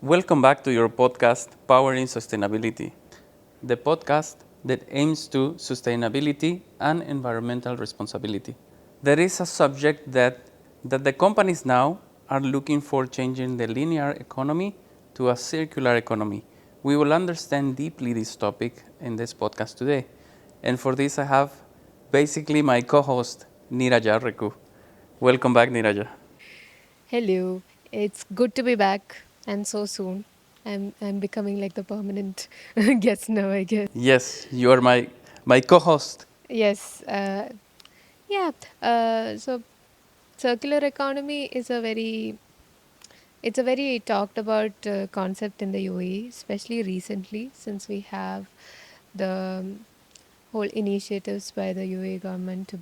Welcome back to your podcast, Powering Sustainability, the podcast that aims to sustainability and environmental responsibility. There is a subject that the companies now are looking for changing the linear economy to a circular economy. We will understand deeply this topic in this podcast today. And for this, I have basically my co-host, Niraja Reku. Welcome back, Niraja. Hello, it's good to be back and so soon. I'm becoming like the permanent guest now, I guess. Yes, you are my co-host. Yes, yeah. So circular economy is a very talked about concept in the UAE, especially recently since we have the whole initiatives by the UAE government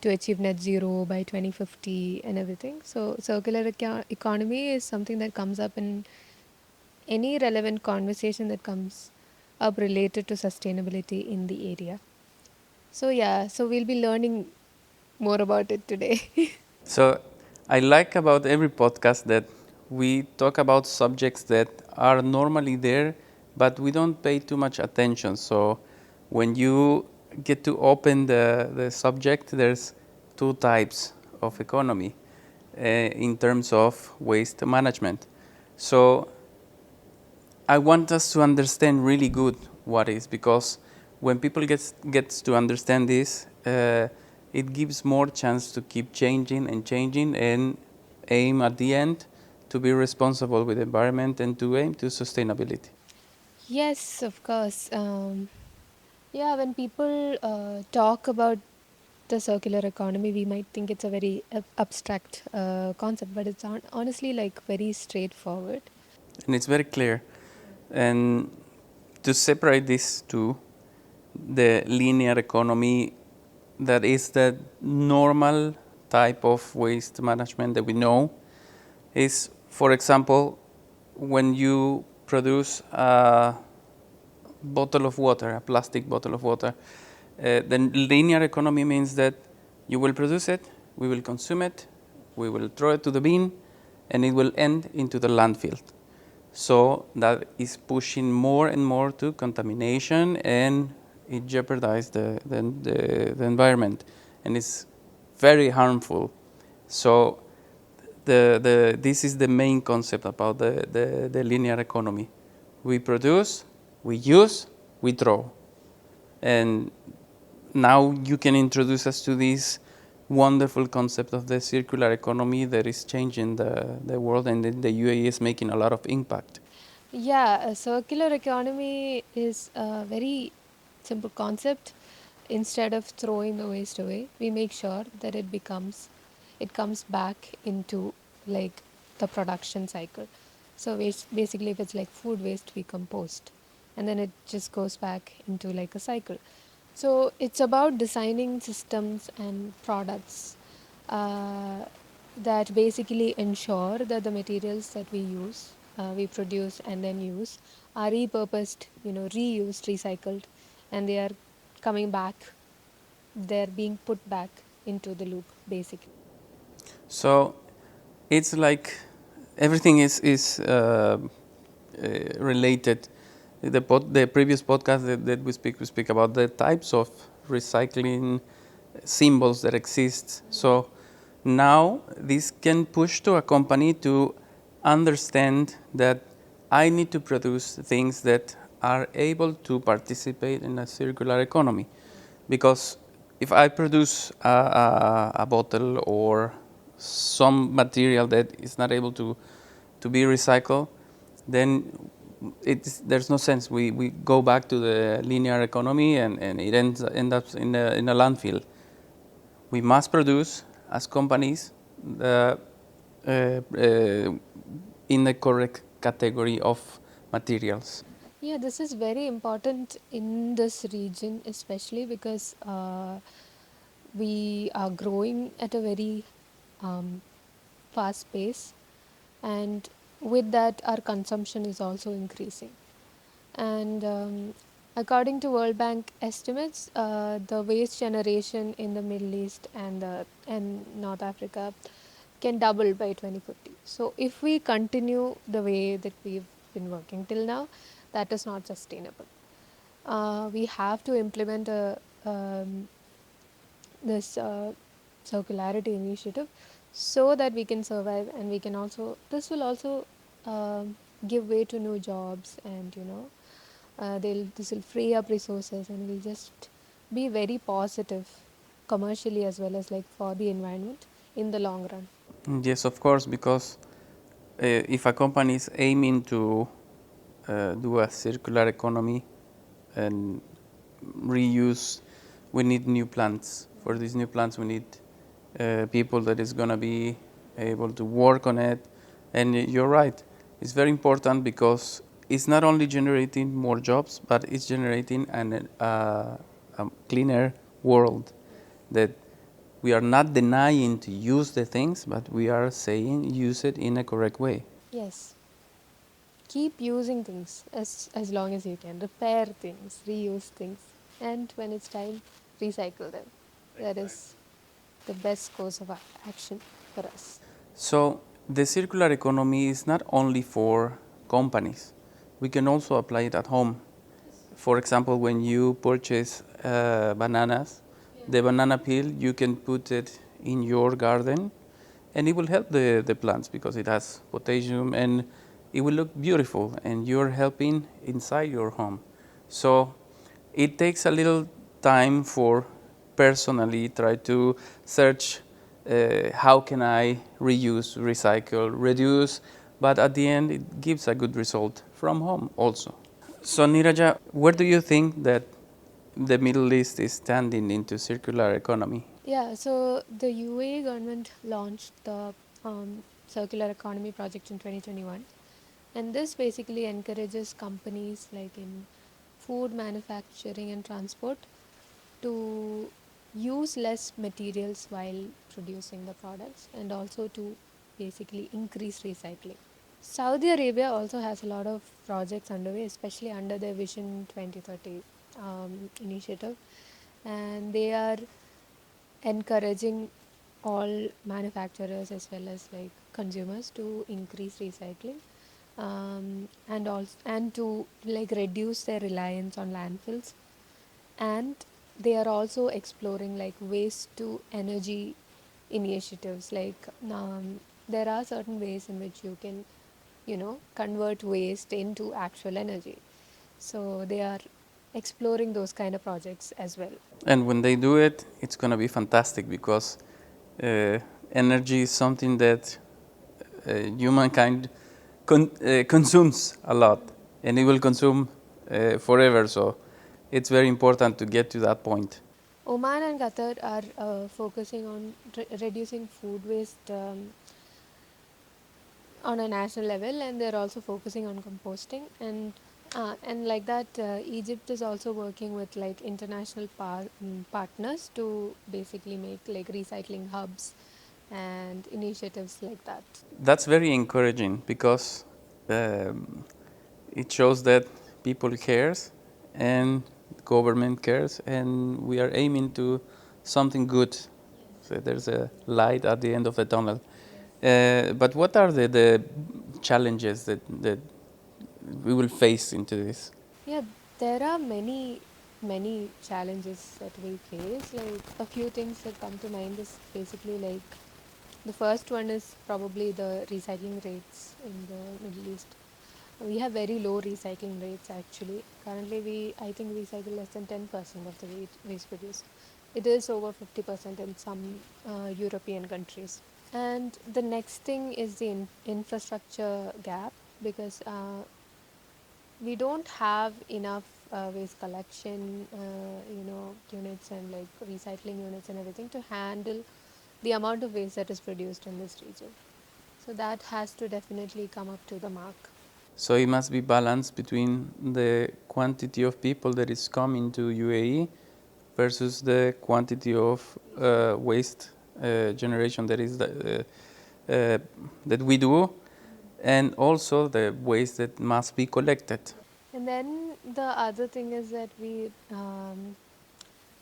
to achieve net zero by 2050 and everything. So circular economy is something that comes up in any relevant conversation that comes up related to sustainability in the area. So yeah, so we'll be learning more about it today. So I like about every podcast that we talk about subjects that are normally there, but we don't pay too much attention. So when you get to open the subject, there's two types of economy in terms of waste management. So I want us to understand really good what is, because when people gets to understand this, it gives more chance to keep changing and aim at the end to be responsible with the environment and to aim to sustainability. Yes, of course. Yeah, when people talk about the circular economy, we might think it's a very abstract concept, but it's honestly like very straightforward. And it's very clear. And to separate these two, the linear economy, that is the normal type of waste management that we know, is, for example, when you produce a bottle of water, a plastic bottle of water, then linear economy means that you will produce it, we will consume it, we will throw it to the bin, and it will end into the landfill. So that is pushing more and more to contamination, and it jeopardizes the environment, and it's very harmful. So this is the main concept about the linear economy. We produce, we use, we throw. And now you can introduce us to this wonderful concept of the circular economy that is changing the world, and the UAE is making a lot of impact. Yeah, a circular economy is a very simple concept. Instead of throwing the waste away, we make sure that it comes back into like the production cycle. So waste, basically, if it's like food waste, we compost, and then it just goes back into like a cycle. So it's about designing systems and products uh, that basically ensure that the materials that we produce and then use, are repurposed, reused, recycled, and they are coming back. They're being put back into the loop, basically. So it's like everything is related. The previous podcast that we speak about the types of recycling symbols that exist. So now this can push to a company to understand that I need to produce things that are able to participate in a circular economy, because if I produce a bottle or some material that is not able to be recycled, then there's no sense. We go back to the linear economy, and it end up in a landfill. We must produce as companies uh, in the correct category of materials. Yeah, this is very important in this region, especially because we are growing at a very um, fast pace, and with that, our consumption is also increasing. And according to World Bank estimates, the waste generation in the Middle East and North Africa can double by 2050. So if we continue the way that we've been working till now, that is not sustainable. We have to implement this circularity initiative so that we can survive, and we can also, this will also give way to new jobs, and this will free up resources, and will just be very positive commercially as well as like for the environment in the long run. Yes, of course, because if a company is aiming to do a circular economy and reuse, we need new plants. For these new plants, we need people that is going to be able to work on it. And you're right, it's very important because it's not only generating more jobs, but it's generating a cleaner world, that we are not denying to use the things, but we are saying use it in a correct way. Yes, keep using things as long as you can, repair things, reuse things, and when it's time, recycle them. That is the best course of action for us. So the circular economy is not only for companies. We can also apply it at home. For example, when you purchase bananas, the banana peel, you can put it in your garden and it will help the plants because it has potassium and it will look beautiful and you're helping inside your home. So it takes a little time for personally try to search how can I reuse, recycle, reduce, but at the end it gives a good result from home also. So Niraja, where do you think that the Middle East is standing into circular economy? Yeah, so the UAE government launched the circular economy project in 2021, and this basically encourages companies like in food manufacturing and transport to use less materials while producing the products, and also to basically increase recycling. Saudi Arabia also has a lot of projects underway, especially under their Vision 2030 initiative, and they are encouraging all manufacturers as well as like consumers to increase recycling, and to like reduce their reliance on landfills, and they are also exploring like waste to energy initiatives, like there are certain ways in which you can convert waste into actual energy, so they are exploring those kind of projects as well. And when they do it, it's going to be fantastic because uh, energy is something that humankind consumes a lot and it will consume forever. So it's very important to get to that point. Oman and Qatar are focusing on reducing food waste on a national level, and they're also focusing on composting, and like that, Egypt is also working with like international partners to basically make like recycling hubs and initiatives like that. That's very encouraging because um, it shows that people cares and government cares and we are aiming to something good. So there's a light at the end of the tunnel. But what are the challenges that we will face into this? Yeah, there are many challenges that we face. Like a few things that come to mind is basically like the first one is probably the recycling rates in the Middle East. We have very low recycling rates actually. Currently, I think we recycle less than 10% of the waste produced. It is over 50% in some European countries. And the next thing is the infrastructure gap, because we don't have enough waste collection, units and like recycling units and everything to handle the amount of waste that is produced in this region. So that has to definitely come up to the mark. So it must be balanced between the quantity of people that is coming to UAE versus the quantity of waste generation that we do, and also the waste that must be collected. And then the other thing is that we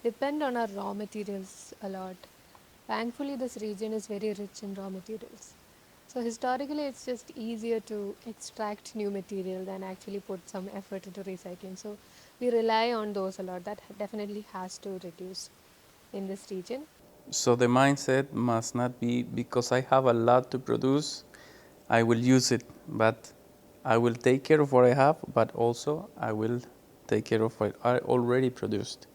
depend on our raw materials a lot. Thankfully, this region is very rich in raw materials. So historically, it's just easier to extract new material than actually put some effort into recycling. So we rely on those a lot. That definitely has to reduce in this region. So the mindset must not be because I have a lot to produce, I will use it, but I will take care of what I have, but also I will take care of what I already produced.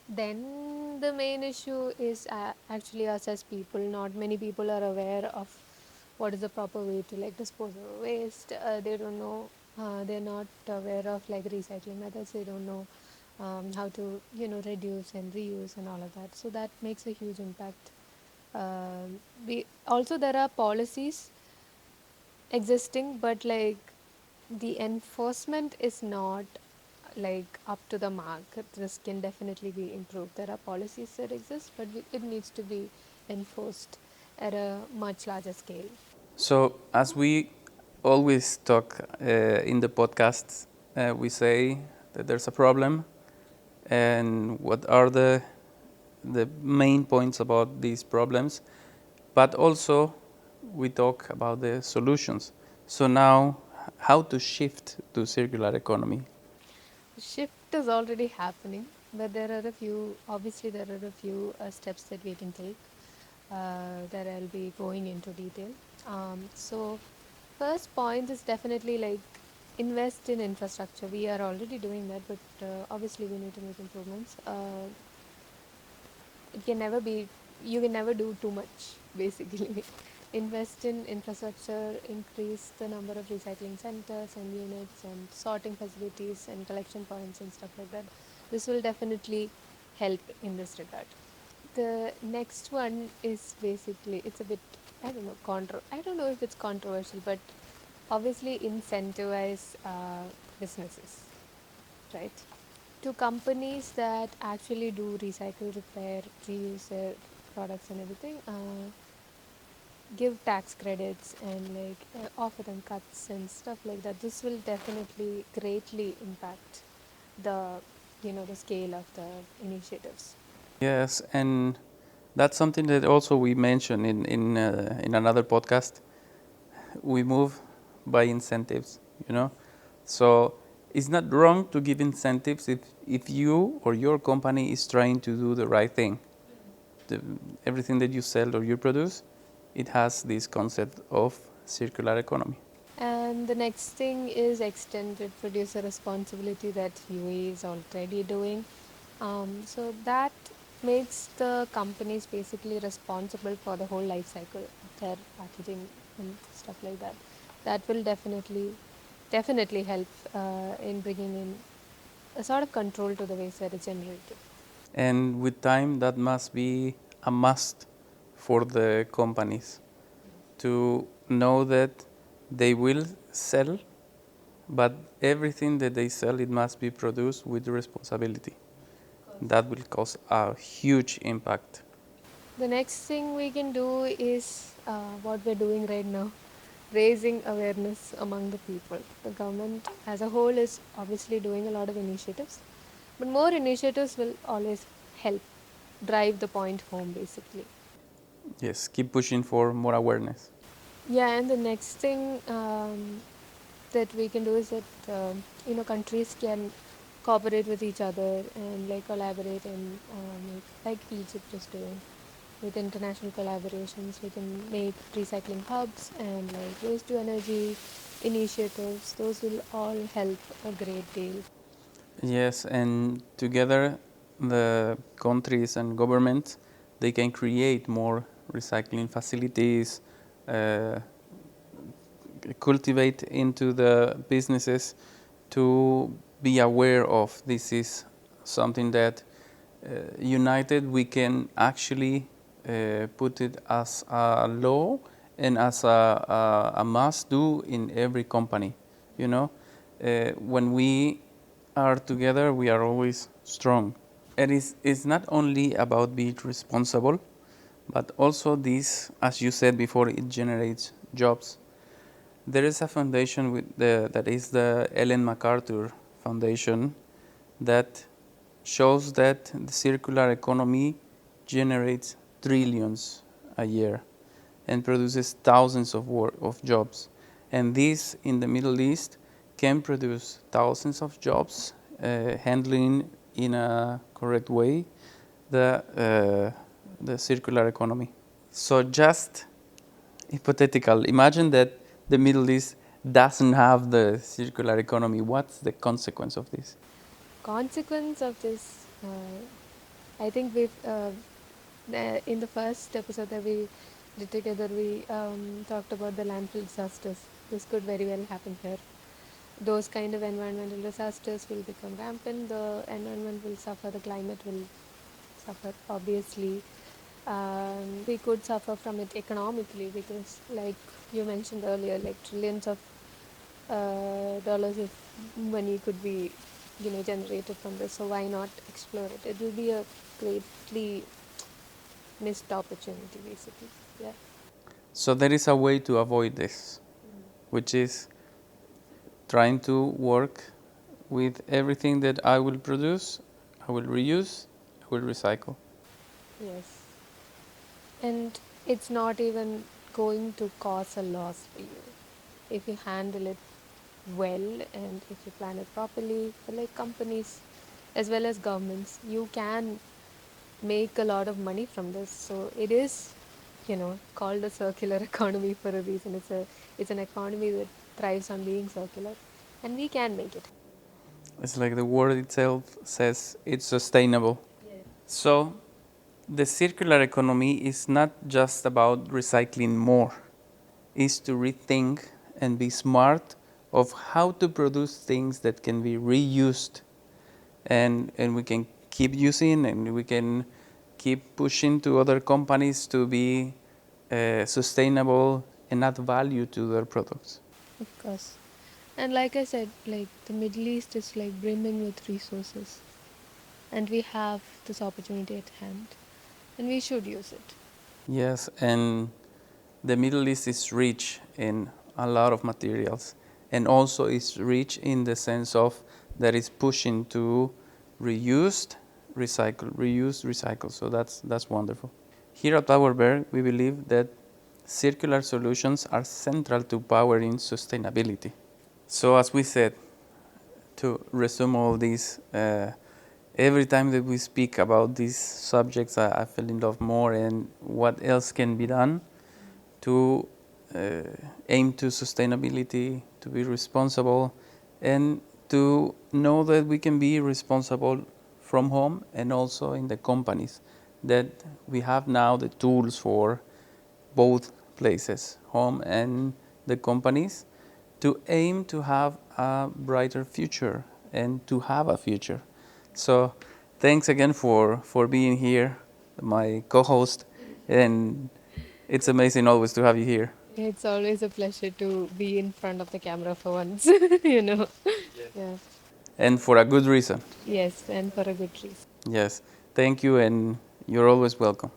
Then the main issue is actually us as people. Not many people are aware of what is the proper way to like dispose of waste. They don't know. They're not aware of like recycling methods. They don't know how to reduce and reuse and all of that. So that makes a huge impact. We also there are policies existing, but like the enforcement is not like up to the mark. This can definitely be improved. There are policies that exist, but it needs to be enforced at a much larger scale. So, as we always talk in the podcasts, we say that there's a problem, and what are the main points about these problems, but also we talk about the solutions. So now, how to shift to circular economy? Shift is already happening, but there are a few. Obviously, there are a few steps that we can take that I'll be going into detail. So, first point is definitely like invest in infrastructure. We are already doing that, but obviously we need to make improvements. It can never be, you can never do too much basically. Invest in infrastructure, increase the number of recycling centers and units and sorting facilities and collection points and stuff like that. This will definitely help in this regard. The next one is basically, it's a bit, I don't know, I don't know if it's controversial, but obviously incentivize businesses, right? To companies that actually do recycle, repair, reuse their products and everything, give tax credits and like offer them cuts and stuff like that. This will definitely greatly impact the the scale of the initiatives. Yes, and that's something that also we mentioned in another podcast. We move by incentives, you know. So it's not wrong to give incentives if you or your company is trying to do the right thing. The, everything that you sell or you produce, it has this concept of circular economy. And the next thing is extended producer responsibility that UAE is already doing. So that makes the companies basically responsible for the whole life cycle of their packaging and stuff like that. That will definitely help in bringing in a sort of control to the waste that is generated. And with time, that must be a must for the companies to know that they will sell, but everything that they sell, it must be produced with responsibility. That will cause a huge impact. The next thing we can do is what we're doing right now, raising awareness among the people. The government as a whole is obviously doing a lot of initiatives, but more initiatives will always help drive the point home basically. Yes, keep pushing for more awareness. Yeah, and the next thing that we can do is that countries can cooperate with each other and like collaborate and like Egypt is doing with international collaborations. We can make recycling hubs and like waste to energy initiatives. Those will all help a great deal. Yes, and together the countries and governments, they can create more recycling facilities, uh, cultivate into the businesses to be aware of this is something that united we can actually put it as a law and as a must do in every company. You know, when we are together, we are always strong. And it's not only about being responsible, but also this, as you said before, it generates jobs. There is a foundation that is the Ellen MacArthur Foundation that shows that the circular economy generates trillions a year and produces thousands of jobs. And this in the Middle East can produce thousands of jobs, handling in a correct way the circular economy. So just hypothetical, imagine that the Middle East doesn't have the circular economy. What's the consequence of this? Consequence of this, I think we've in the first episode that we did together, we talked about the landfill disasters. This could very well happen here. Those kind of environmental disasters will become rampant. The environment will suffer. The climate will suffer. Obviously, we could suffer from it economically because, like you mentioned earlier, like trillions of dollars of money could be, generated from this. So why not explore it? It will be a greatly missed opportunity, basically. Yeah. So there is a way to avoid this, which is trying to work with everything that I will produce, I will reuse, I will recycle. Yes. And it's not even going to cause a loss for you if you handle it well and if you plan it properly. For like companies as well as governments, you can make a lot of money from this. So it is, called a circular economy for a reason. It's an economy that thrives on being circular, and we can make it. It's like the word itself says it's sustainable. So the circular economy is not just about recycling more, it's to rethink and be smart of how to produce things that can be reused and we can keep using and we can keep pushing to other companies to be sustainable and add value to their products. Of course. And like I said, like the Middle East is like brimming with resources, and we have this opportunity at hand, and we should use it. Yes, and the Middle East is rich in a lot of materials and also is rich in the sense of that is pushing to reuse, recycle. So that's wonderful. Here at Powerberg, we believe that circular solutions are central to powering sustainability. So as we said, to resume all this, every time that we speak about these subjects, I fell in love more and what else can be done to aim to sustainability, to be responsible, and to know that we can be responsible from home and also in the companies, that we have now the tools for both places, home and the companies, to aim to have a brighter future and to have a future. So thanks again for being here, my co-host, and it's amazing always to have you here. It's always a pleasure to be in front of the camera for once, Yeah. And for a good reason. Yes, and for a good reason. Yes. Thank you, and you're always welcome.